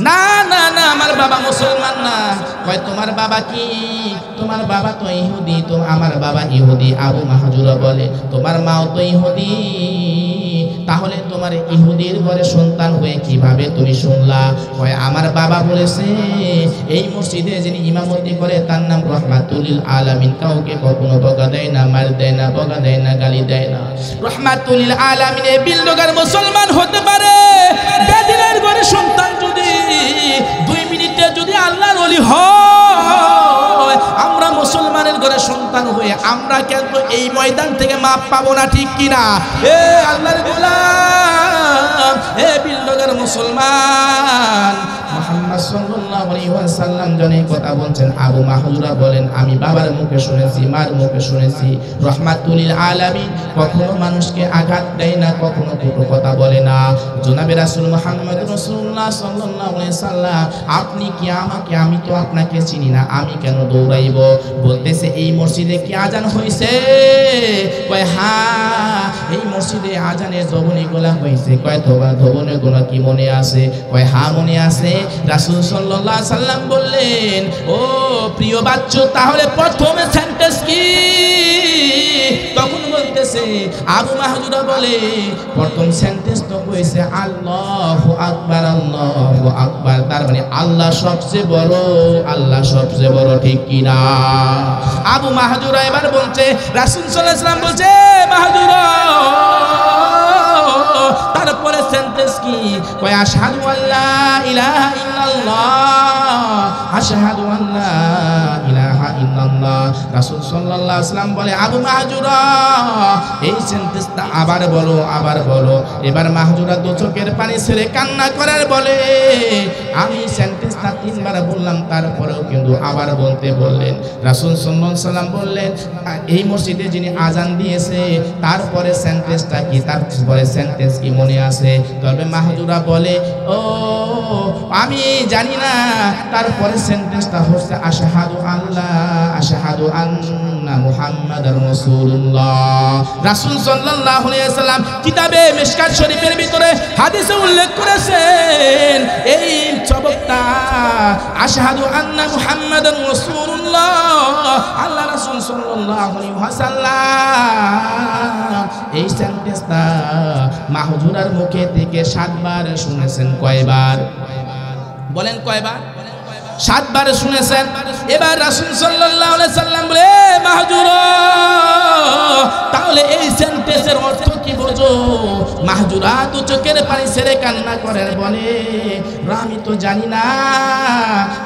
না না না, আমার বাবা মুসলমান না। কয়, তোমার বাবা কি? তোমার বাবা তো ইহুদি। তো আমার বাবা ইহুদি। আবু মাহজুরা বলে, তোমার মাও তো ইহুদি, তাহলে তোমার ইহুদির ঘরে সন্তান হয়ে কিভাবে তুমি শুনলা? কয়, আমার বাবা বলেছে এই মসজিদে যিনি ইমামতি করে তার নাম রহমাতুল লিল আলামিন, কাউকে কখনো বকা দেয় না, মার দেয় না, বকা দেয় না, গালি দেয় না। রহমাতুল লিল আলামিন এই বিলডগার মুসলমান হতে পারে, বেদিনের ঘরে সন্তান যদি 2 মিনিটে যদি আল্লাহর ওলি হয়, আমরা মুসলমানের করে সন্তান হয়ে আমরা কেন এই ময়দান থেকে মাপ পাবো না, ঠিক কিনা? এ আল্লাহর গোলাম, এ বিল্ডগের মুসলমান, মুহাম্মদ সাল্লাল্লাহু আলাইহি ওয়াসাল্লাম জনে কথা বলছেন। আবু মাহজুরা বলেন, আমি বাবার মুখে শুনেছি, মার মুখে শুনেছি, রাহমাতুল লিল আলামিন কখনো মানুষকে আঘাত দেয় না, কখনো কটু কথা বলে না। জনাবে রাসূল মুহাম্মদ রাসূলুল্লাহ সাল্লাল্লাহু আলাইহি সাল্লাম, আপনি কি আমাকে, আমি তো আপনাকে চিনি না, আমি কেন দৌড়াইব? বলতেছে, এই মসজিদে কি আজান হয়েছে? কয় হ্যাঁ, এই মসজিদে আজানের ধ্বনিগুলা হয়েছে। কয় তোমার ধ্বনিগুলো কি মনে আছে? কয় হ্যাঁ মনে আছে। রাসূল সাল্লাল্লাহু আলাইহি সাল্লাম বললেন, ও প্রিয় বাচ্চা, তাহলে প্রথমে সেন্টেন্স কি? তখন বলতেছে, আবু মাহজুরা বলে, প্রথম সেন্টেন্স তো কইছে আল্লাহু আকবার, আল্লাহু আকবার, তার মানে আল্লাহ সবচেয়ে বড়, আল্লাহ সবচেয়ে বড়, ঠিক কিনা? আবু মাহজুরা এবার বলছে, রাসূল সাল্লাল্লাহু আলাইহি সাল্লাম বলছে, মাহজুরা তারপরে সেন্টেন্স কি? কয় আশহাদু আল্লা ইলাহা ইল্লাল্লাহ, আশহাদু আল্লা ইলাহা ইল্লাল্লাহ। রাসূল সাল্লাল্লাহু আলাইহি ওয়াসাল্লাম বলে, আবু মাহজুরা এই সেন্টেন্সটা আবার বলো, আবার বলো। এবার মাহজুরা দু চোখের পানি ছেড়ে কান্না করার বলে, আমি সেন্টেন্সটা তিনবার বললাম, তারপরেও কিন্তু আবার বলতে বললেন। রাসূল সাল্লাল্লাহু আলাইহি ওয়াসাল্লাম বললেন, এই মসজিদে যিনি আজান দিয়েছে তারপরে সেন্টেন্সটা কি, তারপরে সেন্টেন্স কি মনে আছে? তবে মাহজুরা বলে, ও আমি জানি না, তারপরে সেন্টেন্সটা হচ্ছে আশহাদু আল্লাহ, আশহাদু আন্না মুহাম্মাদার রাসূলুল্লাহ। রাসূল সাল্লাল্লাহু আলাইহি ওয়াসাল্লাম কিতাবে মিশকাত শরীফের ভিতরে হাদিসে উল্লেখ করেছেন, এই সবকটা আশহাদু আন্না মুহাম্মাদার রাসূলুল্লাহ, আল্লাহ রাসূল সাল্লাল্লাহু আলাইহি ওয়াসাল্লাম এই সেন্টেন্সটা মাহজুরার মুখে থেকে 7 বার শুনেছেন। কয়বার বলেন? কয়বার? 7 বার শুনেছেন। এবার রাসূল সাল্লাল্লাহু আলাইহি সাল্লাম বলে, মাহজুরা তাহলে এই সেন্টেন্সের অর্থ কি বোঝো? মাহজুরা তো চোখের পানি ছেড়ে কান্না করে বলে, আমি তো জানি না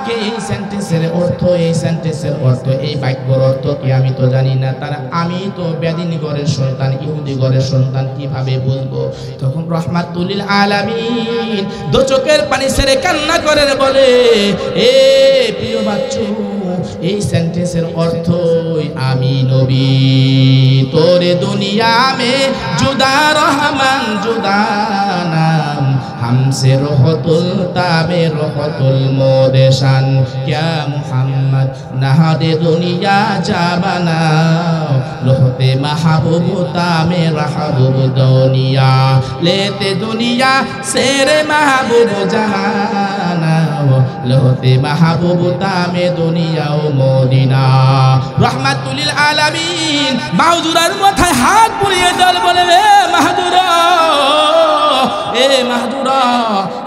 কে এই সেন্টেন্সের অর্থ, এই সেন্টেন্সের অর্থ, এই বাক্যের অর্থ কি আমি তো জানি না। তারা আমি তো বেদিনী ঘরের সন্তান, ইহুদি ঘরের সন্তান, কিভাবে বলবো? তখন রাহমাতুল লিল আলামিন দু চোখের পানি ছেড়ে কান্না করে বলে, এ প্রিয় বাচ্চু, এই সেন্টেন্সের অর্থই আমি নবী, তোরে দুনিয়া মে জুদা রহমান জুদা নাম, हमसे रहतुल ताबे रहतुल मोदेशान, क्या मुहम्मद नहादे दुनिया जाबाना, रहते महबूब तामे रहबूब दुनिया, लेते दुनिया सेरे महबूब जहाना, रहते महबूब तामे दुनिया ও মদিনা। রাহমাতুল লিল আলামিন মাহজুরার মাথায় হাত বুলিয়ে দল বলে, এ মাহজুরা, এ মাহজুরা,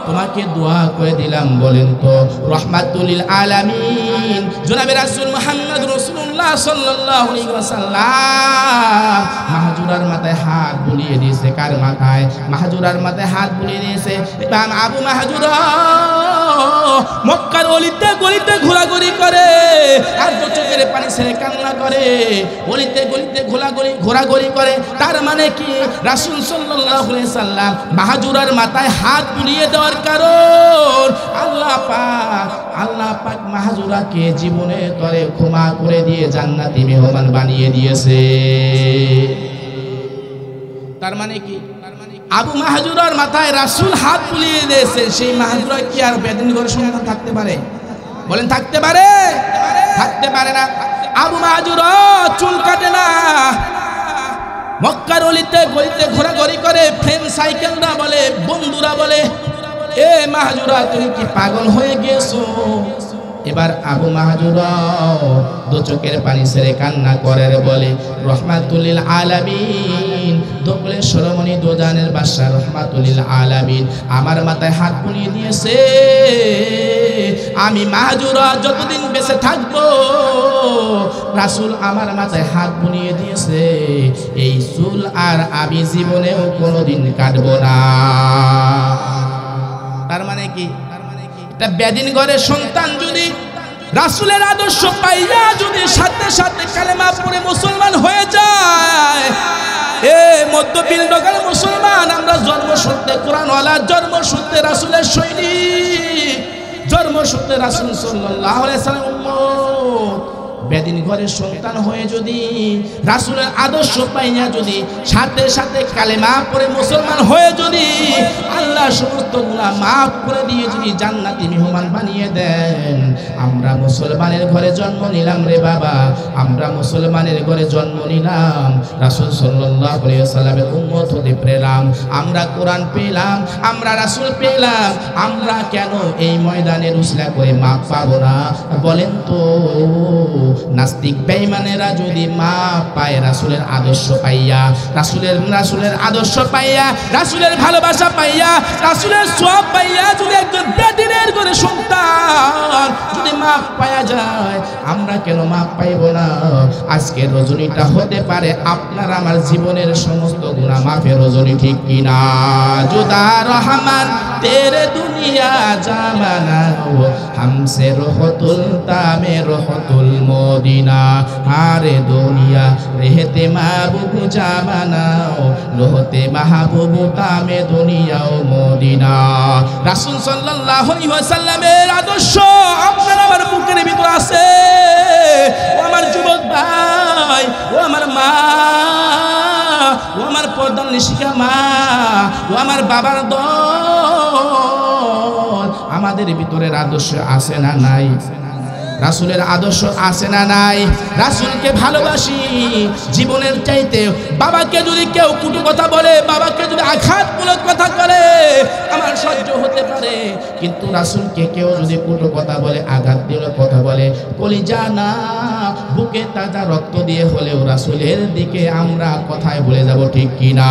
তোমাকে দোয়া করে দিলাম, বলেন তো রাহমাতুল লিল আলামিন জনাবে রাসূল মুহাম্মদ রাসূলুল্লাহ সাল্লাল্লাহু আলাইহি ওয়াসাল্লাম মাহজুরার মাথায় হাত বুলিয়ে দিয়েছে। কার মাথায়? মাহজুরার মাথায় হাত বুলিয়ে দিয়েছে। ইমাম আবু মাহজুরা মক্কার অলিতে গলিতে ঘোরাঘুরি করে, আর দু চোখের পানি ছেড়ে কান্না করে, অলিতে গলিতে ঘোরাঘুরি করে। তার মানে কি? রাসূল সাল্লাল্লাহু আলাইহি সাল্লাম মাহজুরার মাথায় হাত বুলিয়ে দেওয়ার কারণ আল্লাহ পাক মাহজুরাকে জীবনের তরে ক্ষমা করে দিয়ে জান্নাতি মেহমান বানিয়ে দিয়েছে। তার মানে কি? আবু মাহজুরার মাথায় রাসূল হাত বুলিয়ে দিয়েছে, সেই মাহজুরা কি আর বেদিনী ঘরে সন্তান থাকতে পারে? বলেন থাকতে পারে? থাকতে পারে না। আবু মাহজুরা চুল কাটে না, মক্কার অলিতে গলিতে ঘোরাঘুরি করে। ফ্রেন্ড সাইকেলরা বলে, বন্ধুরা বলে, এ মাহজুরা তুমি কি পাগল হয়ে গেছো? এবার আবু মাহজুরা দু চোখের পানি ছেড়ে কান্না করে বলে, রাহমাতুল লিল আলামিন দোকলে সরমনি দোজানের বাদশা রাহমাতুল লিল আলামিন আমার মাথায় হাত বুলিয়ে দিয়েছে। আমি মাহজুরা যতদিন বেঁচে থাকবো, রাসূল আমার মাথায় হাত বুলিয়ে দিয়েছে, এই চুল আর আমি জীবনেও কোনোদিন কাটবো না। তার মানে কি? এটা বেদিন ঘরের সন্তান যদি রাসূলের আদর্শ পাইয়া যদি সাথে সাথে কালেমা পড়ে মুসলমান হয়ে যায়, এ মধ্য বিলডগার মুসলমান আমরা জন্মসূত্রে কোরআনওয়ালা, জন্মসূত্রে রাসূলের সৈনিক, জন্মসূত্রে রাসূল সাল্লাল্লাহু আলাইহি ওয়াসাল্লাম উম্মত। বেদিন ঘরের সন্তান হয়ে যদি রাসূলের আদর্শ পাইয়া যদি সাথে সাথে কালেমা পড়ে মুসলমান হয়ে যদি আল্লাহ সমস্ত গুনাহ মাফ করে দিয়ে যদি জান্নাতি মেহমান বানিয়ে দেন, আমরা মুসলমানের ঘরে জন্ম নিলাম রে বাবা, আমরা মুসলমানের ঘরে জন্ম নিলাম, রাসূল সাল্লাল্লাহু আলাইহি ওয়াসাল্লামের উম্মত হতে পেলাম, আমরা কোরআন পেলাম, আমরা রাসূল পেলাম, আমরা কেন এই ময়দানে রুসলা করে মাফ পাবো না? বলেন তো। নাস্তিক বেঈমানেরা যদি মাপ পায় রাসূলের আদর্শ পাইয়া, রাসূলের আদর্শ পাইয়া, রাসূলের ভালোবাসা পাইয়া, রাসূলের সওয়াব পাইয়া যদি একজন বেদিনের ঘরে সন্তান যদি মাপ পাওয়া যায়, আমরা কেন মাপ পাইব না? আজকের রজনীটা হতে পারে আপনার আমার জীবনের সমস্ত গুনাহ মাফের রজনী, ঠিক কিনা? জুদা রহমান তেরে দুনিয়া জামানা হামসে রহতুল তামে রহতুল মদিনা, আরে দুনিয়া রেহতে মাহবুব জামানা লোহতে মাহবুব তামে দুনিয়া ও মদিনা। রাসূল সাল্লাল্লাহু আলাইহি ওয়াসাল্লামের আদর্শ আপনার আমার বুকের ভিতর আছে। ও আমার যুবক ভাই, ও আমার মা, ও আমার পর্দার নিশিকা মা, ও আমার বাবার দল, আমাদের ভিতরের আদর্শ আছে না নাই? রাসূলের আদর্শ আছে না নাই? রাসূলকে ভালোবাসি জীবনের চাইতে। বাবাকে যদি কেউ কটু কথা বলে, বাবাকে যদি আঘাতমূলক কথা বলে আমার সহ্য হতে পারে, কিন্তু রাসূলকে কেউ যদি কটু কথা বলে, আঘাতমূলক কথা বলে, কলিজা না বুকে তাজা রক্ত দিয়ে হলেও রাসূলের দিকে আমরা কথায় বলে যাব, ঠিক কিনা?